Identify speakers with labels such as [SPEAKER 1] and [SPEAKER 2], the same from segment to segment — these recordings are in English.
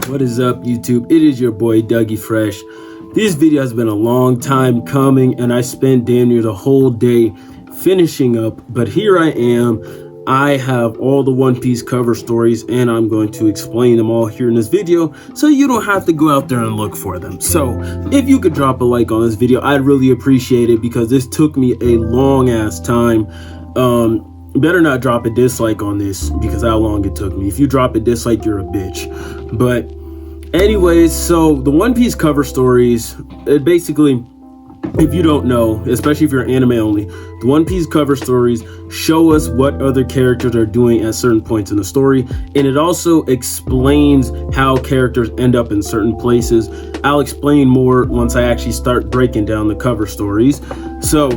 [SPEAKER 1] What is up, YouTube? It is your boy Dougie Fresh. This video has been a long time coming, and I spent damn near the whole day finishing up, but here I am. I have all the One Piece cover stories, and I'm going to explain them all here in this video so you don't have to go out there and look for them. So if you could drop a like on this video, I'd really appreciate it, because this took me a long ass time. Better not drop a dislike on this, because how long it took me. If you drop a dislike, you're a bitch. But anyways, so the One Piece cover stories, basically, if you don't know, especially if you're anime only, the One Piece cover stories show us what other characters are doing at certain points in the story, and it also explains how characters end up in certain places. I'll explain more once I actually start breaking down the cover stories. So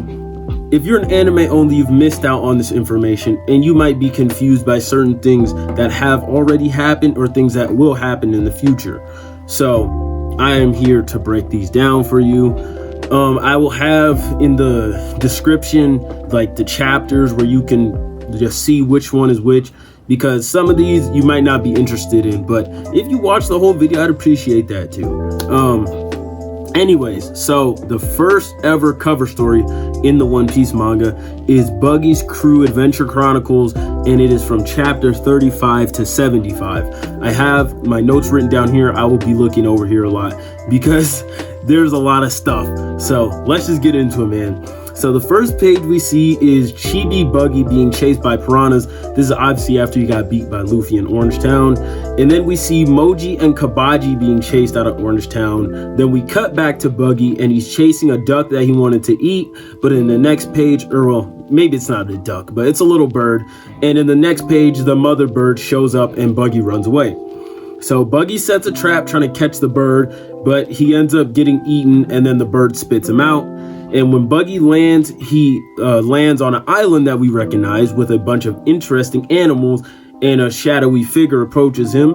[SPEAKER 1] if you're an anime only, you've missed out on this information, and you might be confused by certain things that have already happened or things that will happen in the future. So I am here to break these down for you. I will have in the description like the chapters where you can just see which one is which, because some of these you might not be interested in, but if you watch the whole video, I'd appreciate that too. Anyways, so the first ever cover story in the One Piece manga is Buggy's Crew Adventure Chronicles, and it is from chapter 35 to 75. I have my notes written down here. I will be looking over here a lot because there's a lot of stuff. So let's just get into it, man. So the first page we see is Chibi Buggy being chased by piranhas. This is obviously after he got beat by Luffy in Orange Town. And then we see Moji and Kabaji being chased out of Orange Town. Then we cut back to Buggy, and he's chasing a duck that he wanted to eat. But in the next page, or well, maybe it's not a duck, but it's a little bird. And in the next page, the mother bird shows up and Buggy runs away. So Buggy sets a trap trying to catch the bird, but he ends up getting eaten, and then the bird spits him out. And when Buggy lands, he lands on an island that we recognize with a bunch of interesting animals, and a shadowy figure approaches him.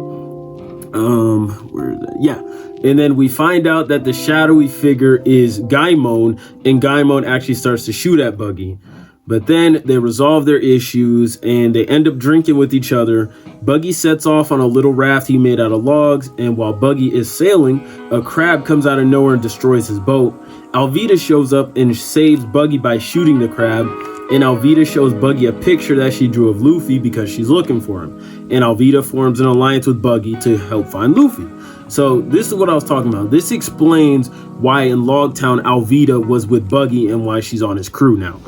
[SPEAKER 1] Where is that? Yeah. And then we find out that the shadowy figure is Gaimon, and Gaimon actually starts to shoot at Buggy. But then they resolve their issues, and they end up drinking with each other. Buggy sets off on a little raft he made out of logs, and while Buggy is sailing, a crab comes out of nowhere and destroys his boat. Alvida shows up and saves Buggy by shooting the crab, and Alvida shows Buggy a picture that she drew of Luffy because she's looking for him. And Alvida forms an alliance with Buggy to help find Luffy. So this is what I was talking about. This explains why in Logtown Alvida was with Buggy and why she's on his crew now.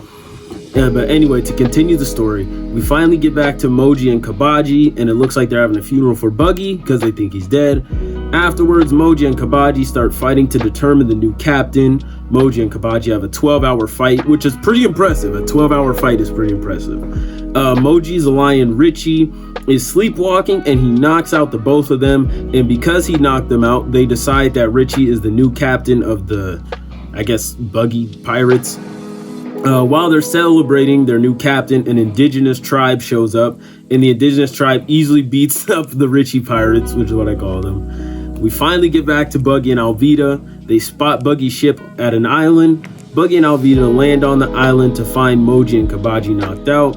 [SPEAKER 1] But anyway, to continue the story, we finally get back to Moji and Kabaji, and it looks like they're having a funeral for Buggy because they think he's dead. Afterwards, Moji and Kabaji start fighting to determine the new captain. Moji and Kabaji have a 12-hour fight, which is pretty impressive. A 12-hour fight is pretty impressive. Moji's lion Richie is sleepwalking, and he knocks out the both of them. And because he knocked them out, they decide that Richie is the new captain of the, I guess, Buggy pirates. While they're celebrating their new captain, an indigenous tribe shows up, and the indigenous tribe easily beats up the Richie pirates, which is what I call them. We finally get back to Buggy and Alvida. They spot Buggy's ship at an island. Buggy and Alvida land on the island to find Moji and Kabaji knocked out.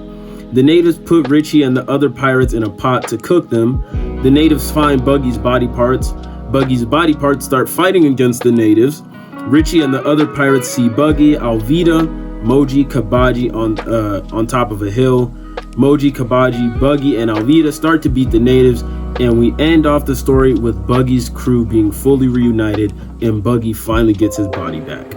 [SPEAKER 1] The natives put Richie and the other pirates in a pot to cook them. The natives find Buggy's body parts. Buggy's body parts start fighting against the natives. Richie and the other pirates see Buggy, Alvida, Moji, Kabaji on top of a hill. Moji, Kabaji, Buggy, and Alvida start to beat the natives, and we end off the story with Buggy's crew being fully reunited, and Buggy finally gets his body back.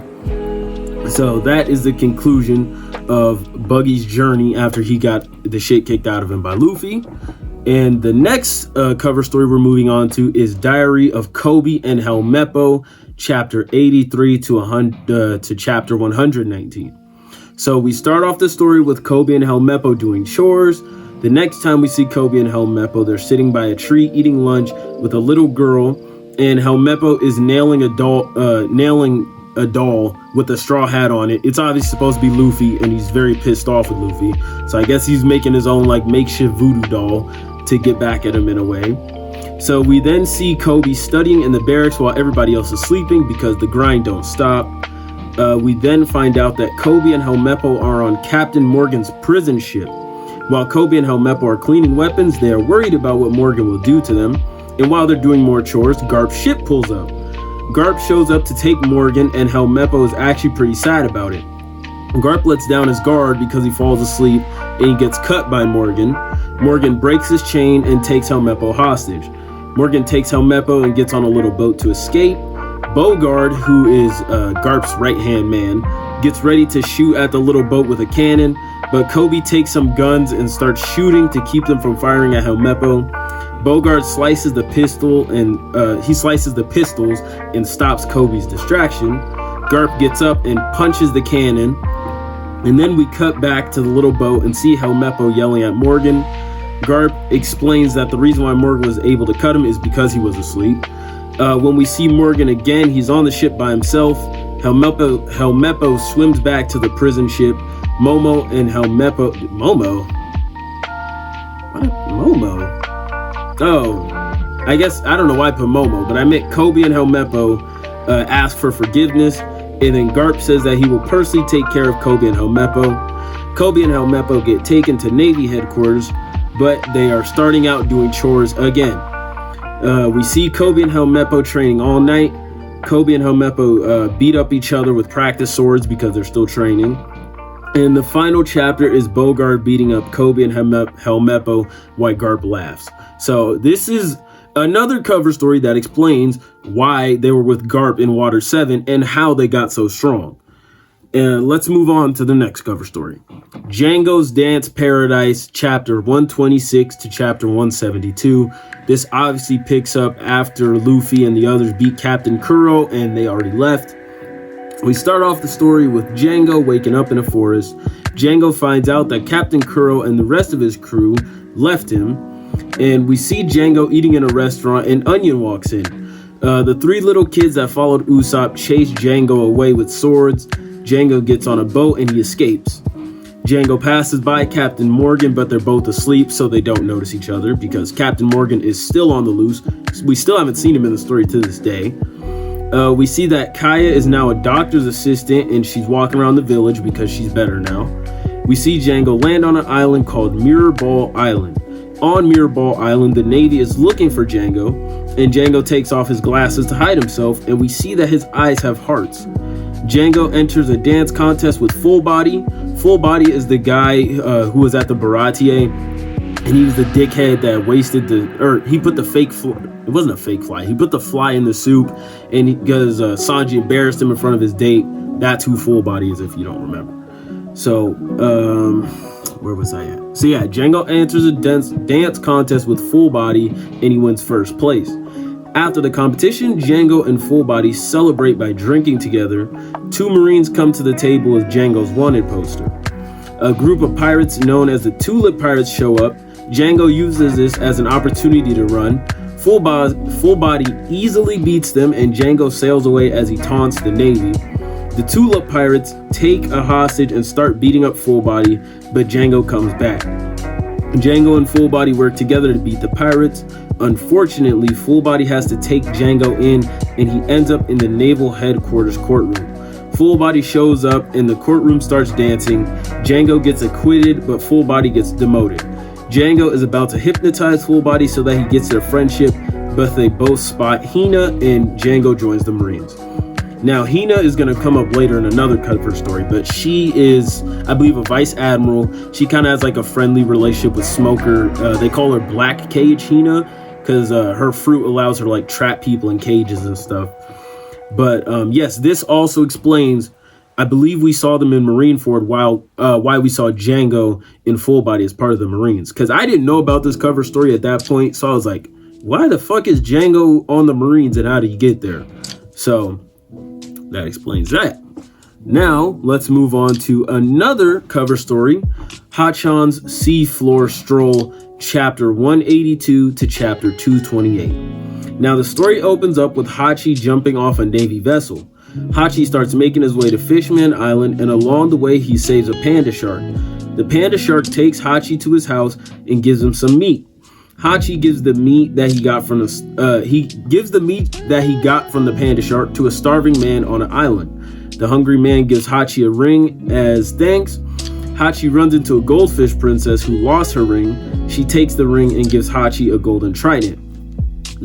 [SPEAKER 1] So that is the conclusion of Buggy's journey after he got the shit kicked out of him by Luffy. And the next cover story we're moving on to is Diary of Koby and Meppo, chapter 83 to chapter 119. So we start off the story with Koby and Meppo doing chores. The next time we see Koby and Meppo, they're sitting by a tree eating lunch with a little girl, and Meppo is nailing a doll with a straw hat on it. It's obviously supposed to be Luffy, and he's very pissed off with Luffy. So I guess he's making his own like makeshift voodoo doll to get back at him in a way. So we then see Koby studying in the barracks while everybody else is sleeping because the grind don't stop. We then find out that Koby and Meppo are on Captain Morgan's prison ship. While Koby and Meppo are cleaning weapons, they are worried about what Morgan will do to them. And while they're doing more chores, Garp's ship pulls up. Garp shows up to take Morgan, and Meppo is actually pretty sad about it. Garp lets down his guard because he falls asleep and he gets cut by Morgan. Morgan breaks his chain and takes Meppo hostage. Morgan takes Meppo and gets on a little boat to escape. Bogard, who is Garp's right-hand man, gets ready to shoot at the little boat with a cannon, but Koby takes some guns and starts shooting to keep them from firing at Meppo. Bogard slices the pistols and stops Koby's distraction. Garp gets up and punches the cannon, and then we cut back to the little boat and see Meppo yelling at Morgan. Garp explains that the reason why Morgan was able to cut him is because he was asleep. When we see Morgan again, he's on the ship by himself. Meppo swims back to the prison ship. Momo and Meppo... Momo? What? Momo? Oh, I guess, I don't know why I put Momo, but I meant Koby and Meppo ask for forgiveness, and then Garp says that he will personally take care of Koby and Meppo. Koby and Meppo get taken to Navy headquarters, but they are starting out doing chores again. We see Koby and Meppo training all night. Koby and Meppo beat up each other with practice swords because they're still training. And the final chapter is Bogard beating up Koby and Meppo while Garp laughs. So this is another cover story that explains why they were with Garp in Water 7 and how they got so strong. And let's move on to the next cover story. Jango's Dance Paradise, chapter 126 to chapter 172. This obviously picks up after Luffy and the others beat Captain Kuro and they already left. We start off the story with Jango waking up in a forest. Jango finds out that Captain Kuro and the rest of his crew left him. And we see Jango eating in a restaurant and Onion walks in. The three little kids that followed Usopp chase Jango away with swords. Jango gets on a boat and he escapes. Jango passes by Captain Morgan, but they're both asleep, so they don't notice each other because Captain Morgan is still on the loose. We still haven't seen him in the story to this day. We see that Kaya is now a doctor's assistant and she's walking around the village because she's better now. We see Jango land on an island called Mirror Ball Island. On Mirror Ball Island, the Navy is looking for Jango, and Jango takes off his glasses to hide himself, and we see that his eyes have hearts. Jango enters a dance contest with Full Body. Full Body is the guy who was at the Baratier, and he was the dickhead that wasted he put the fake fly. It wasn't a fake fly. He put the fly in the soup, and because Sanji embarrassed him in front of his date. That's who Full Body is, if you don't remember. So, where was I at? So yeah, Jango enters a dance contest with Full Body, and he wins first place. After the competition, Jango and Full Body celebrate by drinking together. Two Marines come to the table with Jango's wanted poster. A group of pirates known as the Tulip Pirates show up. Jango uses this as an opportunity to run. Full Body easily beats them, and Jango sails away as he taunts the Navy. The Tulip Pirates take a hostage and start beating up Full Body, but Jango comes back. Jango and Full Body work together to beat the pirates. Unfortunately, Full Body has to take Jango in, and he ends up in the naval headquarters courtroom. Full Body shows up, and the courtroom starts dancing. Jango gets acquitted, but Full Body gets demoted. Jango is about to hypnotize Full Body so that he gets their friendship, but they both spot Hina, and Jango joins the Marines. Now, Hina is going to come up later in another cover story, but she is, I believe, a vice admiral. She kind of has like a friendly relationship with Smoker. They call her Black Cage Hina because her fruit allows her to like trap people in cages and stuff. But yes, this also explains, I believe we saw them in Marineford why we saw Jango in Full Body as part of the Marines. Because I didn't know about this cover story at that point, so I was like, why the fuck is Jango on the Marines and how did he get there? So that explains that. Now, let's move on to another cover story, Hatchans Seafloor Stroll, chapter 182 to chapter 228. Now, the story opens up with Hachi jumping off a Navy vessel. Hachi starts making his way to Fishman Island, and along the way, he saves a panda shark. The panda shark takes Hachi to his house and gives him some meat. Hachi gives the meat that he got from the panda shark to a starving man on an island. The hungry man gives Hachi a ring as thanks. Hachi runs into a goldfish princess who lost her ring. She takes the ring and gives Hachi a golden trident.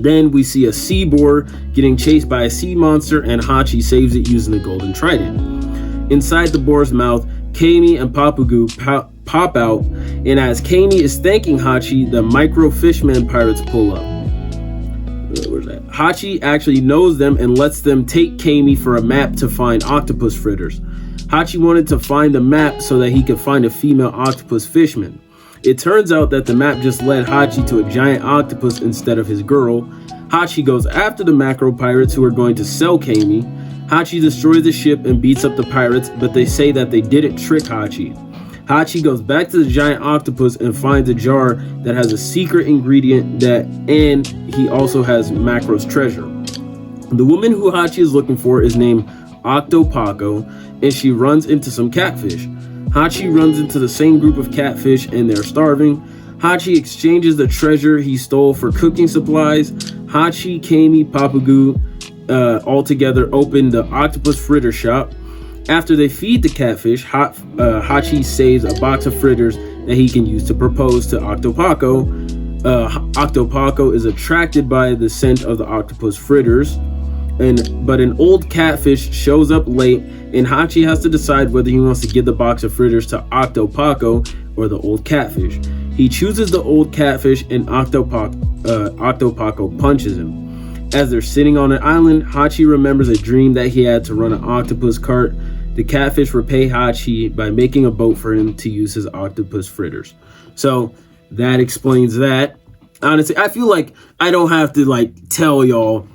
[SPEAKER 1] Then we see a sea boar getting chased by a sea monster, and Hachi saves it using the golden trident. Inside the boar's mouth, Kami and Papagu pop out, and as Kami is thanking Hachi, the micro fishman pirates pull up. Where's that? Hachi actually knows them and lets them take Kami for a map to find octopus fritters. Hachi wanted to find the map so that he could find a female octopus fishman. It turns out that the map just led Hachi to a giant octopus instead of his girl. Hachi goes after the macro pirates who are going to sell Kami. Hachi destroys the ship and beats up the pirates, but they say that they didn't trick Hachi. Hachi goes back to the giant octopus and finds a jar that has a secret ingredient and he also has Macro's treasure. The woman who Hachi is looking for is named Octopaco, and she runs into some catfish. Hachi runs into the same group of catfish and they're starving. Hachi exchanges the treasure he stole for cooking supplies. Hachi, Kami, Papagu all together open the octopus fritter shop. After they feed the catfish, Hachi saves a box of fritters that he can use to propose to Octopaco. Octopaco is attracted by the scent of the octopus fritters, but an old catfish shows up late, and Hachi has to decide whether he wants to give the box of fritters to Octopaco or the old catfish. He chooses the old catfish, and Octopaco punches him. As they're sitting on an island, Hachi remembers a dream that he had to run an octopus cart. The catfish repay Hachi by making a boat for him to use his octopus fritters. So that explains that. Honestly, I feel like I don't have to tell y'all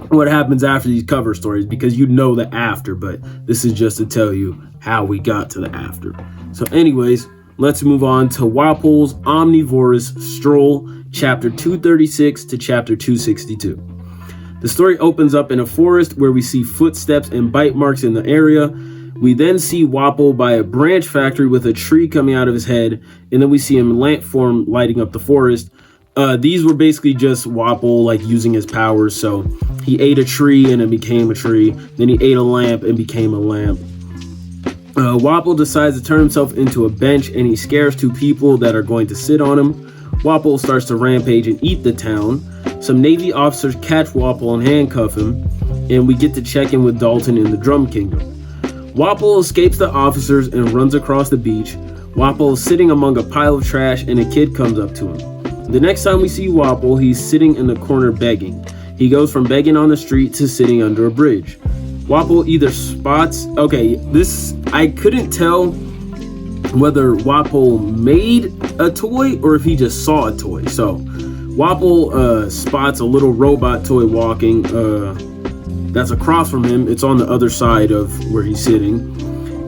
[SPEAKER 1] what happens after these cover stories because you know the after, but this is just to tell you how we got to the after. So anyways, let's move on to Wapol's Omnivorous Stroll, chapter 236 to chapter 262. The story opens up in a forest where we see footsteps and bite marks in the area. We then see Wapol by a branch factory with a tree coming out of his head, and then we see him in lamp form lighting up the forest. These were basically just Wapol using his powers. So he ate a tree and it became a tree. Then he ate a lamp and became a lamp. Wapol decides to turn himself into a bench, and he scares two people that are going to sit on him. Wapol starts to rampage and eat the town. Some Navy officers catch Wapol and handcuff him, and we get to check in with Dalton in the Drum Kingdom. Wapol escapes the officers and runs across the beach. Wapol is sitting among a pile of trash, and a kid comes up to him. The next time we see Wapol, he's sitting in the corner begging. He goes from begging on the street to sitting under a bridge. Wapol either spots... I couldn't tell whether Wapol made a toy or if he just saw a toy. So Wapol spots a little robot toy walking that's across from him. It's on the other side of where he's sitting.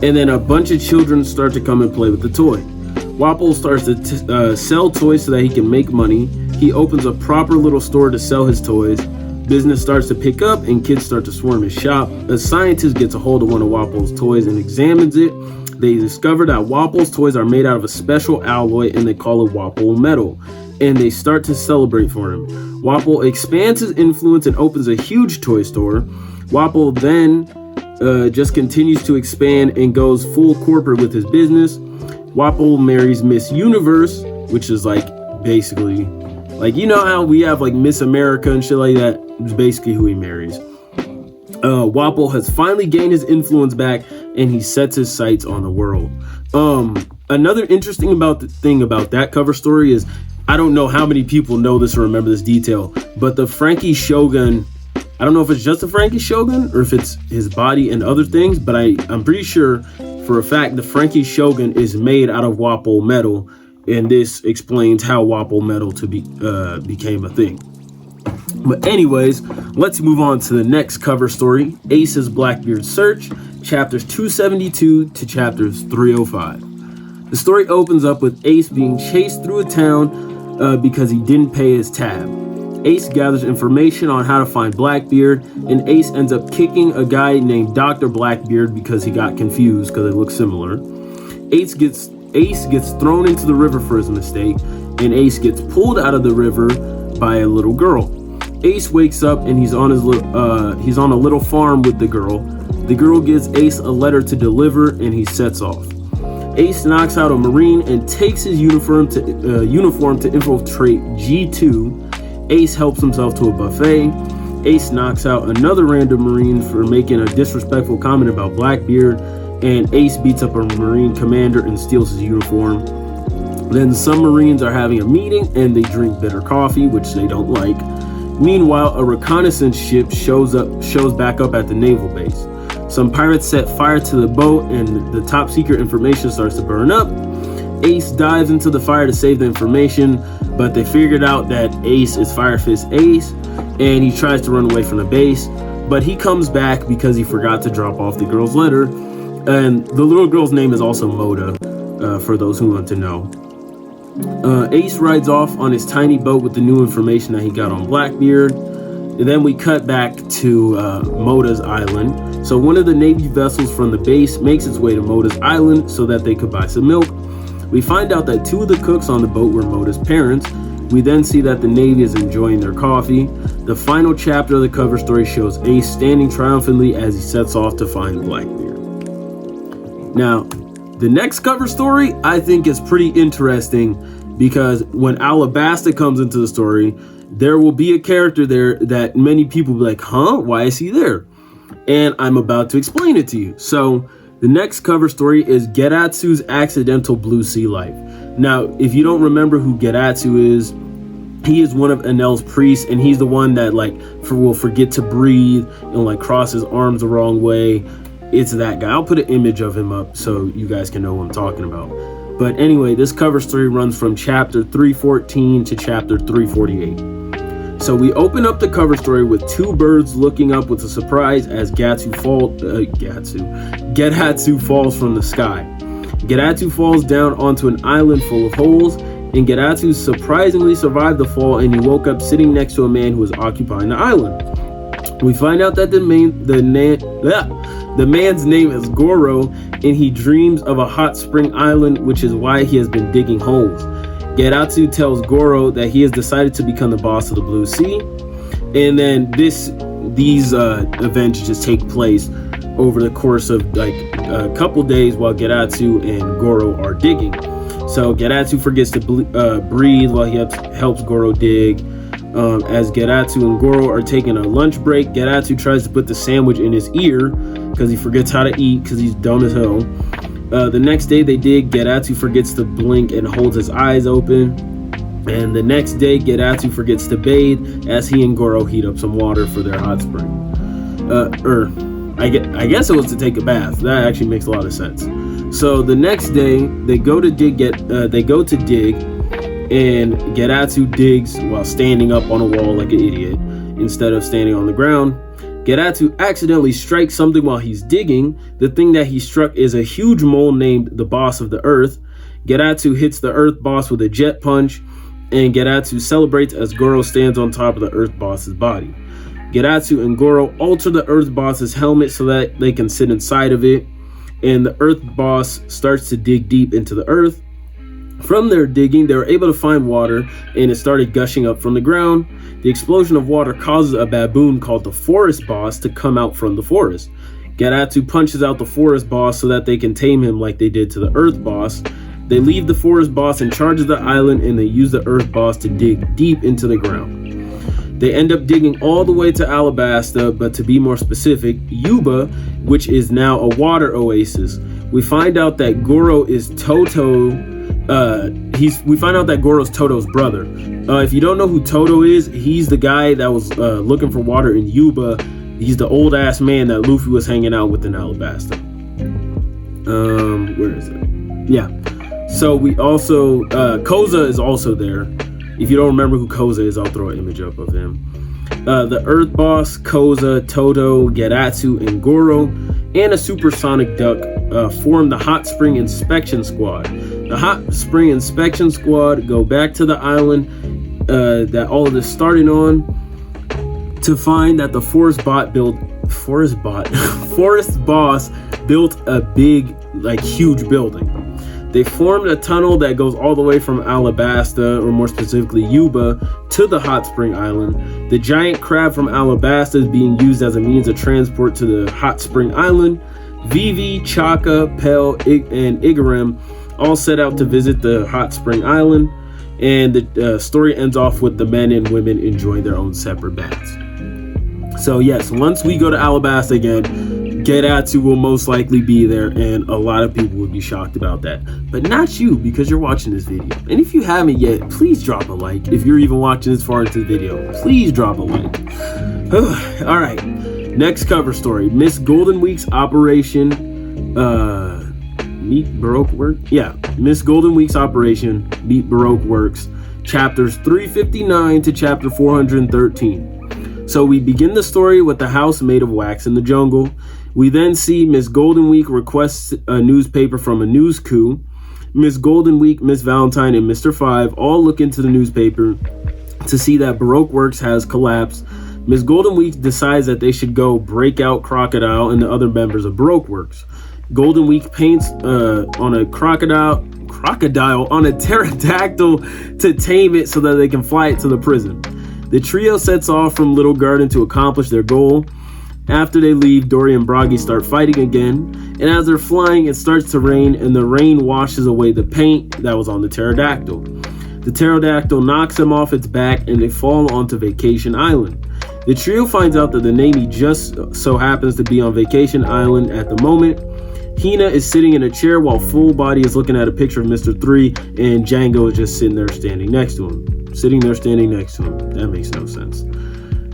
[SPEAKER 1] And then a bunch of children start to come and play with the toy. Wapol starts to sell toys so that he can make money. He opens a proper little store to sell his toys. Business starts to pick up and kids start to swarm his shop. A scientist gets a hold of one of Wapol's toys and examines it. They discover that Wapol's toys are made out of a special alloy, and they call it Wapol metal. And they start to celebrate for him. Wapol expands his influence and opens a huge toy store. Wapol then just continues to expand and goes full corporate with his business. Wapol marries Miss Universe, which is basically you know how we have Miss America and shit like that. It's basically who he marries. Wapol has finally gained his influence back, and he sets his sights on the world. Another interesting thing about that cover story is, I don't know how many people know this or remember this detail, but the Frankie Shogun, I don't know if it's just the Frankie Shogun or if it's his body and other things, but I'm pretty sure for a fact the Frankie Shogun is made out of Wapol metal, and this explains how Wapol metal became a thing. But anyways, let's move on to the next cover story, Ace's Blackbeard Search, chapters 272 to chapters 305. The story opens up with Ace being chased through a town because he didn't pay his tab. Ace gathers information on how to find Blackbeard, and Ace ends up kicking a guy named Dr. Blackbeard because he got confused because they look similar. Ace gets thrown into the river for his mistake, and Ace gets pulled out of the river by a little girl. Ace wakes up and he's on a little farm with the girl. The girl gives Ace a letter to deliver, and he sets off. Ace knocks out a Marine and takes his uniform to infiltrate G2. Ace helps himself to a buffet. Ace knocks out another random Marine for making a disrespectful comment about Blackbeard, and Ace beats up a Marine commander and steals his uniform. Then some Marines are having a meeting and they drink bitter coffee, which they don't like. Meanwhile, a reconnaissance ship shows back up at the naval base. Some pirates set fire to the boat and the top secret information starts to burn up. Ace dives into the fire to save the information, but they figured out that Ace is Fire Fist Ace, and he tries to run away from the base, but he comes back because he forgot to drop off the girl's letter, and the little girl's name is also Moda, for those who want to know. Ace rides off on his tiny boat with the new information that he got on Blackbeard, and then we cut back to Moda's island. So one of the Navy vessels from the base makes its way to Moda's island so that they could buy some milk. We find out that 2 of the cooks on the boat were Moda's parents. We then see that the Navy is enjoying their coffee. The final chapter of the cover story shows Ace standing triumphantly as he sets off to find Blackbeard. Now, the next cover story I think is pretty interesting because when Alabasta comes into the story, there will be a character there that many people will be like, huh? Why is he there? And I'm about to explain it to you. So the next cover story is Gedatsu's Accidental Blue Sea Life. Now, if you don't remember who Gedatsu is, he is one of Enel's priests, and he's the one that will forget to breathe and cross his arms the wrong way. It's that guy. I'll put an image of him up so you guys can know what I'm talking about. But anyway, this cover story runs from chapter 314 to chapter 348. So we open up the cover story with 2 birds looking up with a surprise as Gedatsu falls from the sky. Gedatsu falls down onto an island full of holes, and Gedatsu surprisingly survived the fall, and he woke up sitting next to a man who was occupying the island. We find out that the man's name is Goro, and he dreams of a hot spring island, which is why he has been digging holes. Gedatsu tells Goro that he has decided to become the boss of the Blue Sea, and then these events just take place over the course of a couple days while Gedatsu and Goro are digging. So Gedatsu forgets to breathe while he helps Goro dig. As Gedatsu and Goro are taking a lunch break, Gedatsu tries to put the sandwich in his ear because he forgets how to eat because he's dumb as hell. The next day they dig, Gedatsu forgets to blink and holds his eyes open. And the next day, Gedatsu forgets to bathe as he and Goro heat up some water for their hot spring. I guess it was to take a bath. That actually makes a lot of sense. So the next day, they go to dig, and Gedatsu digs while standing up on a wall like an idiot instead of standing on the ground. Gedatsu accidentally strikes something while he's digging. The thing that he struck is a huge mole named the Boss of the Earth. Gedatsu hits the Earth Boss with a jet punch, and Gedatsu celebrates as Goro stands on top of the Earth Boss's body. Gedatsu and Goro alter the Earth Boss's helmet so that they can sit inside of it, and the Earth Boss starts to dig deep into the earth. From their digging, they were able to find water, and it started gushing up from the ground. The explosion of water causes a baboon called the Forest Boss to come out from the forest. Gedatsu punches out the Forest Boss so that they can tame him like they did to the Earth Boss. They leave the Forest Boss in charge of the island, and they use the Earth Boss to dig deep into the ground. They end up digging all the way to Alabasta, but to be more specific, Yuba, which is now a water oasis. We find out that Goro is Goro's Toto's brother. If you don't know who Toto is, he's the guy that was looking for water in Yuba. He's the old ass man that Luffy was hanging out with in Alabasta. Where is it? Yeah. So we also Koza is also there. If you don't remember who Koza is, I'll throw an image up of him. The Earth Boss, Koza, Toto, Gedatsu, and Goro, and a supersonic duck form the Hot Spring Inspection Squad. The Hot Spring Inspection Squad go back to the island that all of this started on to find that the Forest Boss built a big, huge building. They formed a tunnel that goes all the way from Alabasta, or more specifically Yuba, to the Hot Spring Island. The giant crab from Alabasta is being used as a means of transport to the Hot Spring Island. Vivi, Chaka, Pell, and Igaram all set out to visit the Hot Spring Island. And the story ends off with the men and women enjoying their own separate baths. So yes, once we go to Alabasta again, Gedatsu will most likely be there, and a lot of people would be shocked about that. But not you, because you're watching this video. And if you haven't yet, please drop a like. If you're even watching this far into the video, please drop a like. All right, next cover story. Miss Goldenweek's Operation Meet Baroque Works? Yeah, Miss Goldenweek's Operation Meet Baroque Works, chapters 359 to chapter 413. So we begin the story with the house made of wax in the jungle. We then see Miss Goldenweek requests a newspaper from a news coup. Miss Goldenweek, Miss Valentine, and Mr. Five all look into the newspaper to see that Baroque Works has collapsed. Miss Goldenweek decides that they should go break out Crocodile and the other members of Baroque Works. Goldenweek paints on a crocodile on a pterodactyl to tame it so that they can fly it to the prison. The trio sets off from Little Garden to accomplish their goal. After they leave, Dory and Buggy start fighting again, and as they're flying, it starts to rain, and the rain washes away the paint that was on the pterodactyl. The pterodactyl knocks them off its back, and they fall onto Vacation Island. The trio finds out that the Navy just so happens to be on Vacation Island at the moment. Hina is sitting in a chair while Full Body is looking at a picture of Mr. 3, and Jango is just sitting there standing next to him. That makes no sense.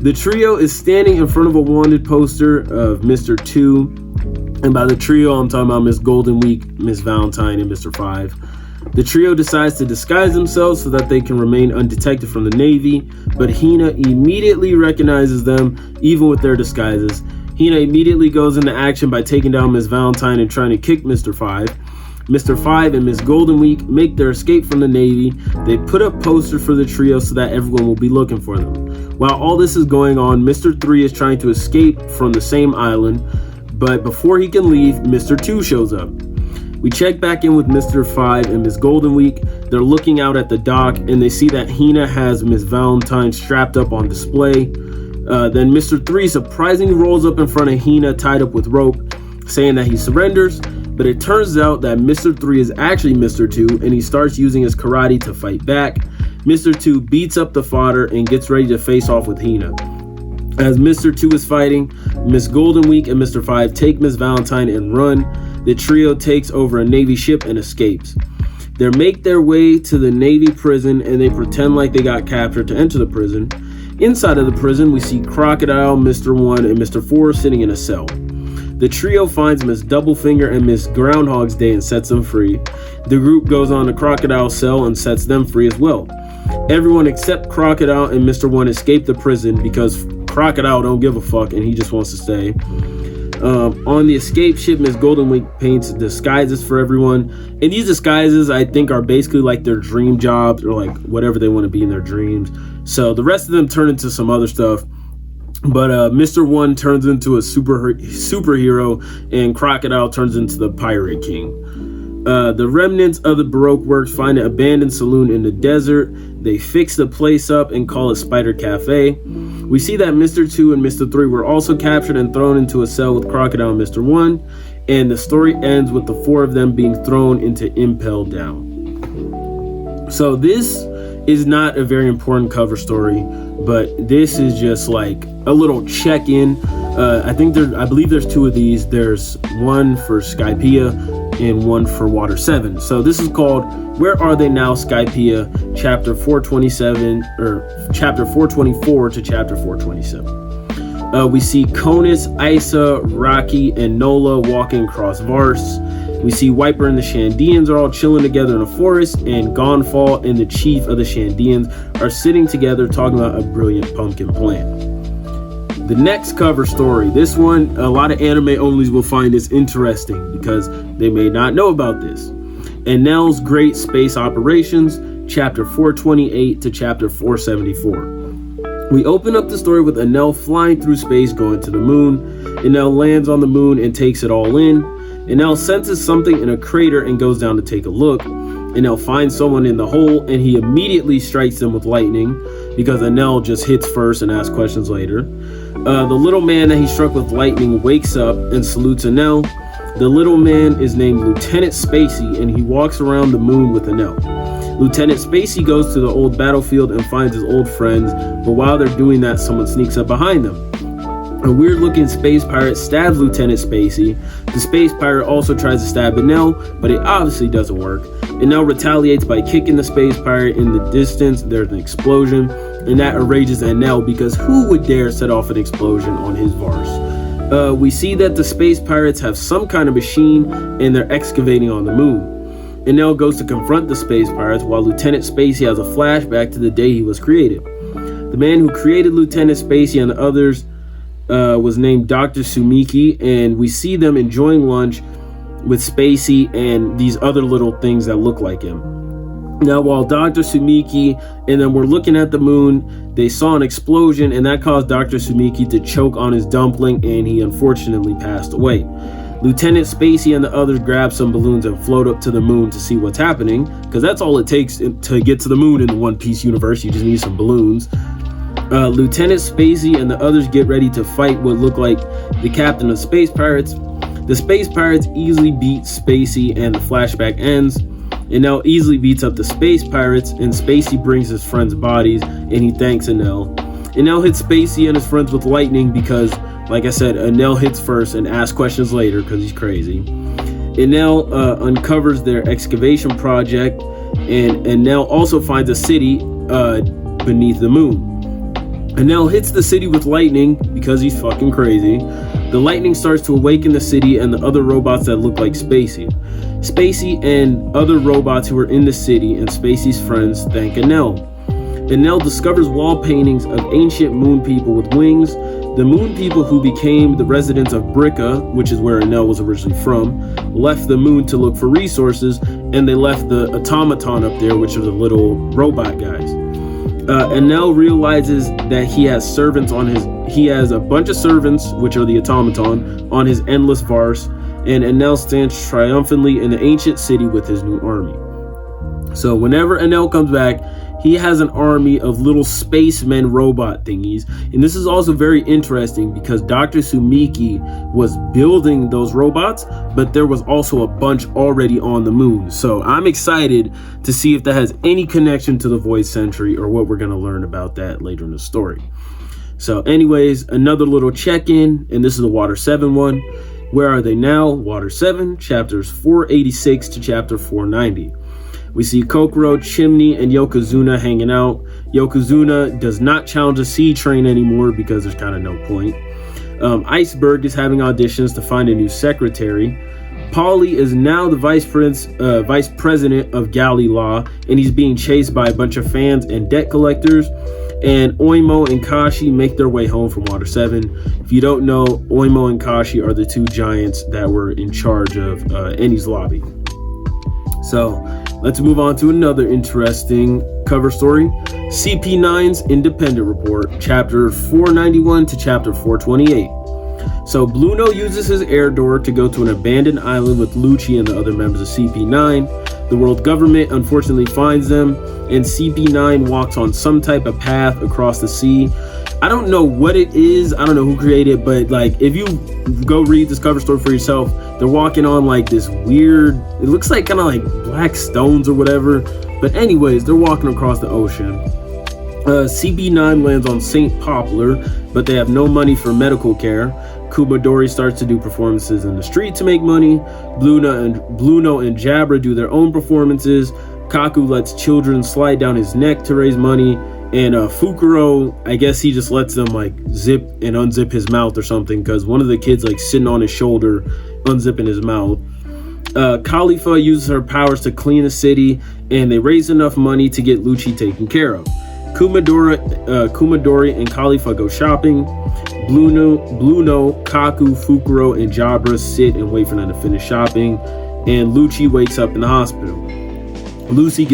[SPEAKER 1] The trio is standing in front of a wanted poster of Mr. 2, and by the trio I'm talking about Miss Goldenweek, Miss Valentine, and Mr. 5. The trio decides to disguise themselves so that they can remain undetected from the Navy, but Hina immediately recognizes them even with their disguises. Hina immediately goes into action by taking down Miss Valentine and trying to kick Mr. 5. Mr. 5 and Miss Goldenweek make their escape from the Navy. They put up posters for the trio so that everyone will be looking for them. While all this is going on, Mr. 3 is trying to escape from the same island, but before he can leave, Mr. 2 shows up. We check back in with Mr. 5 and Miss Goldenweek. They're looking out at the dock, and they see that Hina has Miss Valentine strapped up on display. Then Mr. 3 surprisingly rolls up in front of Hina tied up with rope, saying that he surrenders. But it turns out that Mr. 3 is actually Mr. 2, and he starts using his karate to fight back. Mr. 2 beats up the fodder and gets ready to face off with Hina. As Mr. 2 is fighting, Miss Goldenweek and Mr. 5 take Miss Valentine and run. The trio takes over a Navy ship and escapes. They make their way to the Navy prison, and they pretend like they got captured to enter the prison. Inside of the prison, we see Crocodile, Mr. 1, and Mr. 4 sitting in a cell. The trio finds Miss Doublefinger and Miss Groundhog's Day and sets them free. The group goes on to Crocodile's cell and sets them free as well. Everyone except Crocodile and Mr. 1 escape the prison because Crocodile don't give a fuck and he just wants to stay. On the escape ship, Miss Goldenweek paints disguises for everyone. And these disguises, I think, are basically like their dream jobs or like whatever they want to be in their dreams. So the rest of them turn into some other stuff. But Mr. 1 turns into a superhero, and Crocodile turns into the Pirate King. The remnants of the Baroque Works find an abandoned saloon in the desert. They fix the place up and call it Spider Cafe. We see that Mr. 2 and Mr. 3 were also captured and thrown into a cell with Crocodile and Mr. 1. And the story ends with the 4 of them being thrown into Impel Down. So this is not a very important cover story, but this is just like a little check-in. I believe there's 2 of these. There's one for Skypiea and one for Water 7. So this is called Where Are They Now, Skypiea, chapter 427 or chapter 424 to chapter 427. We see Conus, Isa, Rocky, and Nola walking across Vars. We see Wiper and the Shandians are all chilling together in a forest, and Gonfall and the chief of the Shandians are sitting together talking about a brilliant pumpkin plan. The next cover story, this one, a lot of anime onlys will find this interesting because they may not know about this. Enel's Great Space Operations, chapter 428 to chapter 474. We open up the story with Enel flying through space going to the moon. Enel lands on the moon and takes it all in. Enel senses something in a crater and goes down to take a look. Enel finds someone in the hole and he immediately strikes them with lightning because Enel just hits first and asks questions later. The little man that he struck with lightning wakes up and salutes Enel. The little man is named Lieutenant Spacey and he walks around the moon with Enel. Lieutenant Spacey goes to the old battlefield and finds his old friends, but while they're doing that, someone sneaks up behind them. A weird-looking space pirate stabs Lieutenant Spacey. The space pirate also tries to stab Enel, but it obviously doesn't work. Enel retaliates by kicking the space pirate in the distance. There's an explosion, and that enrages Enel because who would dare set off an explosion on his Vars? We see that the space pirates have some kind of machine, and they're excavating on the moon. Enel goes to confront the space pirates, while Lieutenant Spacey has a flashback to the day he was created. The man who created Lieutenant Spacey and the others was named Dr. Sumiki, and we see them enjoying lunch with Spacey and these other little things that look like him. Now, while Dr. Sumiki and them were looking at the moon, they saw an explosion, and that caused Dr. Sumiki to choke on his dumpling, and he unfortunately passed away. Lieutenant Spacey and the others grab some balloons and float up to the moon to see what's happening, because that's all it takes to get to the moon in the One Piece universe. You just need some balloons. Lieutenant Spacey and the others get ready to fight what looked like the captain of Space Pirates. The Space Pirates easily beat Spacey, and the flashback ends. Enel easily beats up the Space Pirates, and Spacey brings his friends' bodies, and he thanks Enel. Enel hits Spacey and his friends with lightning because, like I said, Enel hits first and asks questions later because he's crazy. Enel uncovers their excavation project, and Enel also finds a city beneath the moon. Enel hits the city with lightning because he's fucking crazy. The lightning starts to awaken the city and the other robots that look like Spacey. Spacey and other robots who are in the city and Spacey's friends thank Enel. Enel discovers wall paintings of ancient moon people with wings. The moon people who became the residents of Bricka, which is where Enel was originally from, left the moon to look for resources, and they left the automaton up there, which are the little robot guys. Enel realizes that he has a bunch of servants, which are the automaton, on his endless Vars, and Enel stands triumphantly in the ancient city with his new army. So whenever Enel comes back, he has an army of little spacemen robot thingies, and this is also very interesting because Dr. Sumiki was building those robots, but there was also a bunch already on the moon. So I'm excited to see if that has any connection to the Void Century or what we're going to learn about that later in the story. So anyways, another little check-in, and this is the Water 7 one. Where are they now? Water 7, chapters 486 to chapter 490. We see Kokoro, Chimney, and Yokozuna hanging out. Yokozuna does not challenge a sea train anymore because there's kind of no point. Iceberg is having auditions to find a new secretary. Polly is now the vice president of Galley Law, and he's being chased by a bunch of fans and debt collectors. And Oimo and Kashi make their way home from Water 7. If you don't know, Oimo and Kashi are the two giants that were in charge of Eni's lobby. So let's move on to another interesting cover story. CP9's Independent Report, chapter 491 to chapter 428. So Bluno uses his air door to go to an abandoned island with Lucci and the other members of CP9. The world government unfortunately finds them, and CP9 walks on some type of path across the sea. I don't know what it is, I don't know who created it, but like if you go read this cover story for yourself, they're walking on like this weird, it looks like kind of like black stones or whatever, but anyways, they're walking across the ocean. CP9 lands on St. Poplar, but they have no money for medical care. Kumadori starts to do performances in the street to make money. Bluno and Jabra do their own performances. Kaku lets children slide down his neck to raise money. And Fukuro, I guess he just lets them like zip and unzip his mouth or something, because one of the kids like sitting on his shoulder, unzipping his mouth. Khalifa uses her powers to clean the city, and they raise enough money to get Lucci taken care of. Kumadori and Khalifa go shopping. Bluno, Kaku, Fukuro, and Jabra sit and wait for them to finish shopping, and Lucci wakes up in the hospital. Lucci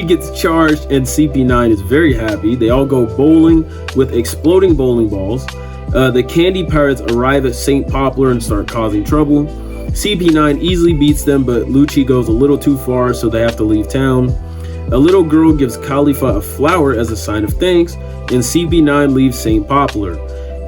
[SPEAKER 1] gets charged, and CP9 is very happy. They all go bowling with exploding bowling balls. The Candy Pirates arrive at St. Poplar and start causing trouble. CP9 easily beats them, but Lucci goes a little too far, so they have to leave town. A little girl gives Khalifa a flower as a sign of thanks, and CP9 leaves St. Poplar.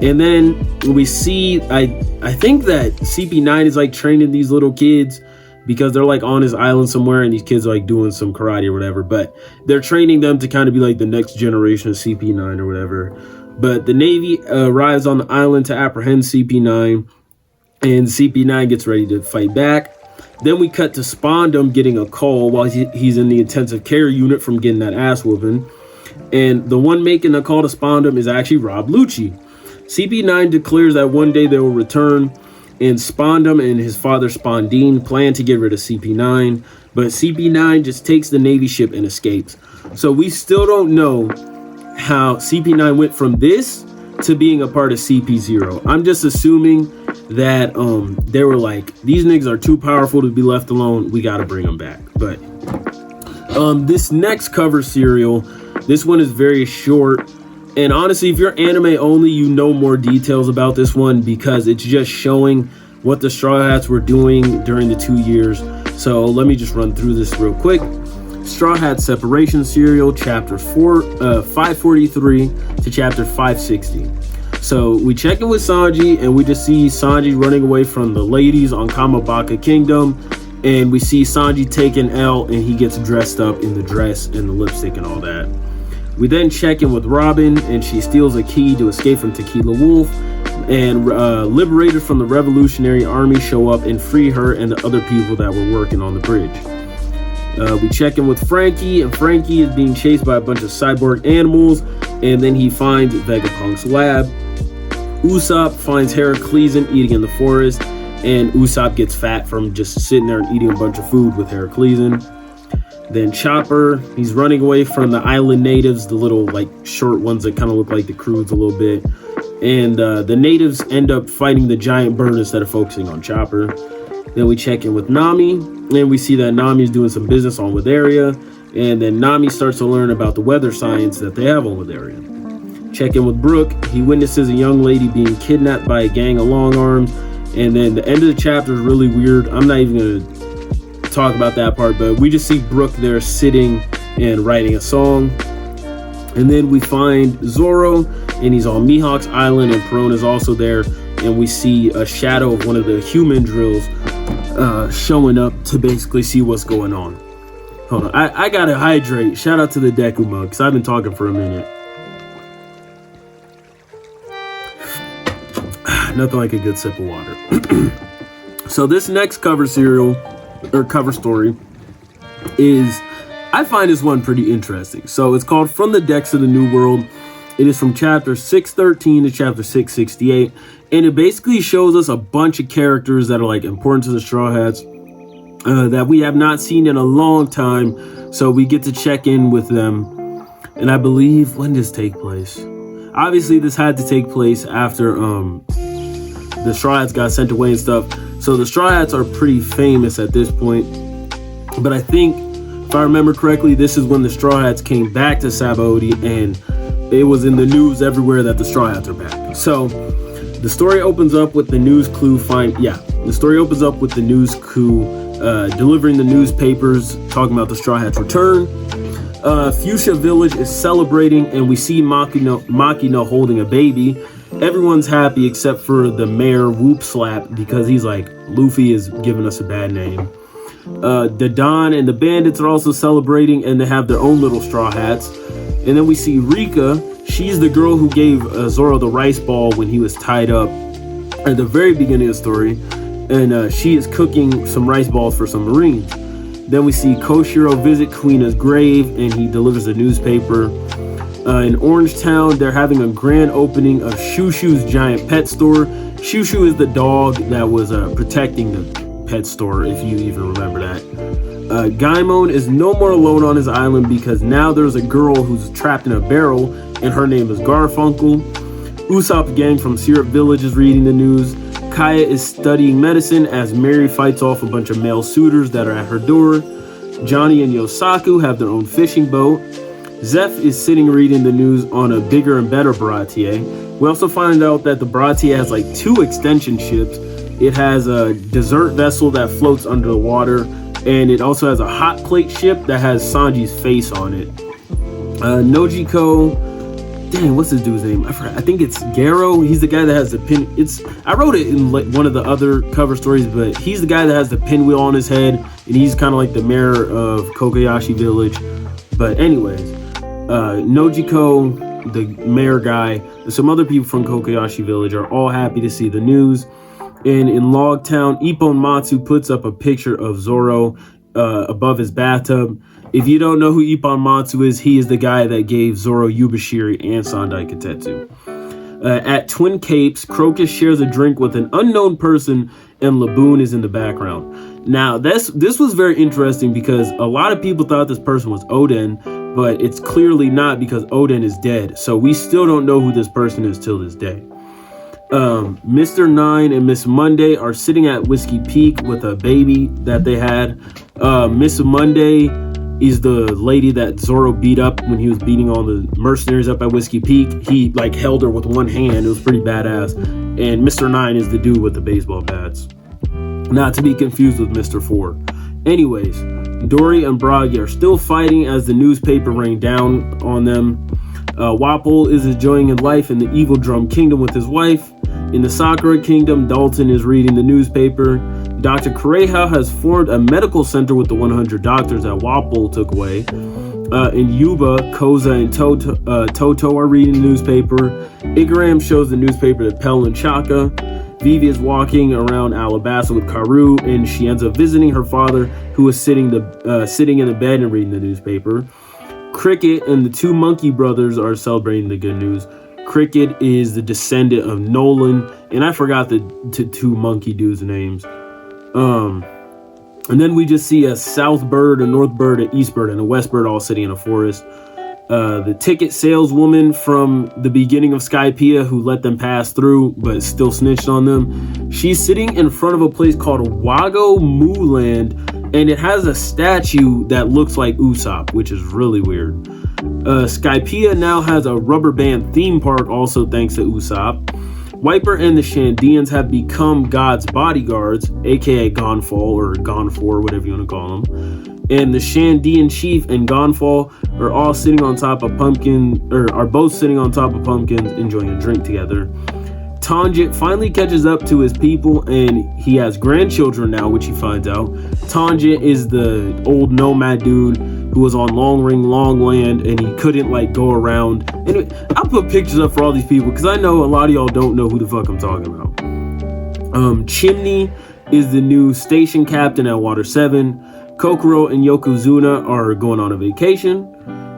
[SPEAKER 1] And then we see, I think that CP9 is like training these little kids because they're like on his island somewhere and these kids are like doing some karate or whatever, but they're training them to kind of be like the next generation of CP9 or whatever. But the Navy arrives on the island to apprehend CP9, and CP9 gets ready to fight back. Then we cut to Spondum getting a call while he's in the intensive care unit from getting that ass whooping. And the one making the call to Spondum is actually Rob Lucci. CP9 declares that one day they will return, and Spondum and his father Spondine plan to get rid of CP9, but CP9 just takes the Navy ship and escapes. So we still don't know how CP9 went from this to being a part of CP0. I'm just assuming that they were like, these niggas are too powerful to be left alone, we gotta bring them back. But this next cover serial, this one is very short, and honestly, if you're anime only, you know more details about this one because it's just showing what the Straw Hats were doing during the 2 years. So let me just run through this real quick. Straw Hat Separation Serial, chapter 543 to chapter 560. So we check in with Sanji, and we just see Sanji running away from the ladies on Kamabaka Kingdom, and we see Sanji take an L, and he gets dressed up in the dress and the lipstick and all that. We then check in with Robin, and she steals a key to escape from Tequila Wolf, and liberators from the Revolutionary Army show up and free her and the other people that were working on the bridge. We check in with Frankie, and Frankie is being chased by a bunch of cyborg animals, and then he finds Vegapunk's lab. Usopp finds Heraclean eating in the forest, and Usopp gets fat from just sitting there and eating a bunch of food with Heraclean. Then Chopper, he's running away from the island natives, the little like short ones that kind of look like the Croods a little bit. And the natives end up fighting the giant bird instead of focusing on Chopper. Then we check in with Nami, and we see that Nami is doing some business on Witheria. And then Nami starts to learn about the weather science that they have on Witheria. Check in with Brook, he witnesses a young lady being kidnapped by a gang of long arms. And then the end of the chapter is really weird. I'm not even going to talk about that part, but we just see Brook there sitting and writing a song. And then we find Zoro, and he's on Mihawk's island, and Perona's also there, and we see a shadow of one of the human drills showing up to basically see what's going on. Hold on, I gotta hydrate. Shout out to the Deku mug, because I've been talking for a minute. Nothing like a good sip of water. So this next cover serial or cover story is, I find this one pretty interesting. So it's called From the Decks of the New World. It is from chapter 613 to chapter 668, and it basically shows us a bunch of characters that are like important to the Straw Hats that we have not seen in a long time. So we get to check in with them. And I believe, when does this take place? Obviously this had to take place after the Straw Hats got sent away and stuff. So the Straw Hats are pretty famous at this point. But I think, if I remember correctly, this is when the Straw Hats came back to Sabaody, and it was in the news everywhere that the Straw Hats are back. So the story opens up with the news crew delivering the newspapers talking about the Straw Hats return. Fuchsia Village is celebrating, and we see Makino holding a baby. Everyone's happy except for the mayor, Whoop Slap, because he's like, Luffy is giving us a bad name. The Don and the bandits are also celebrating, and they have their own little Straw Hats. And then we see Rika. She's the girl who gave Zoro the rice ball when he was tied up at the very beginning of the story. And she is cooking some rice balls for some Marines. Then we see Koshiro visit Kuina's grave, and he delivers the newspaper. In Orange Town, they're having a grand opening of Shushu's giant pet store. Shushu is the dog that was protecting the pet store, if you even remember that. Gaimon is no more alone on his island because now there's a girl who's trapped in a barrel, and her name is Garfunkel. Usopp's gang from Syrup Village is reading the news. Kaya is studying medicine as Mary fights off a bunch of male suitors that are at her door. Johnny and Yosaku have their own fishing boat. Zeph is sitting reading the news on a bigger and better Baratier. We also find out that the Baratier has like 2 extension ships. It has a dessert vessel that floats under the water, and it also has a hot plate ship that has Sanji's face on it. Nojiko dang, what's this dude's name? I forgot. I think it's Garo. He's the guy that has the pin. I wrote it in like one of the other cover stories, but he's the guy that has the pinwheel on his head, and he's kind of like the mayor of Kokoyashi Village. But anyways, Nojiko, the mayor guy, and some other people from Kokoyashi Village are all happy to see the news. And in Logtown, Ippon Matsu puts up a picture of Zoro above his bathtub. If you don't know who Ippon Matsu is, he is the guy that gave Zoro Yubashiri and Sandai Katetsu. At Twin Capes, Crocus shares a drink with an unknown person, and Laboon is in the background. Now, this was very interesting because a lot of people thought this person was Oden, but it's clearly not because Oden is dead. So we still don't know who this person is till this day. Mr. Nine and Miss Monday are sitting at Whiskey Peak with a baby that they had. Miss Monday is the lady that Zoro beat up when he was beating all the mercenaries up at Whiskey Peak. He like held her with one hand. It was pretty badass. And Mr. Nine is the dude with the baseball bats. Not to be confused with Mr. Four. Anyways, Dory and Bragi are still fighting as the newspaper rained down on them. Wapol is enjoying his life in the Evil Drum Kingdom with his wife. In the Sakura Kingdom, Dalton is reading the newspaper. Dr. Kureha has formed a medical center with the 100 doctors that Wapol took away. In Yuba, Koza and Toto are reading the newspaper. Igaram shows the newspaper to Pell and Chaka. Vivi is walking around Alabasta with Karu, and she ends up visiting her father, who is sitting in the bed and reading the newspaper. Cricket and the two monkey brothers are celebrating the good news. Cricket is the descendant of Nolan, and I forgot the two monkey dudes' names. And then we just see a south bird, a north bird, an east bird, and a west bird all sitting in a forest. The ticket saleswoman from the beginning of Skypiea, who let them pass through but still snitched on them, she's sitting in front of a place called Wago Mooland, and it has a statue that looks like Usopp, which is really weird. Skypiea now has a rubber band theme park, also thanks to Usopp. Wiper and the Shandians have become God's bodyguards, aka Gonfall or Gonfor, whatever you want to call them. And the Shandian chief and Gonfall are all sitting on top of both sitting on top of pumpkins, enjoying a drink together. Tanjit finally catches up to his people, and he has grandchildren now, which he finds out. Tanjit is the old nomad dude who was on Long Ring, Long Land, and he couldn't like go around. Anyway, I'll put pictures up for all these people because I know a lot of y'all don't know who the fuck I'm talking about. Chimney is the new station captain at Water 7. Kokoro and Yokozuna are going on a vacation.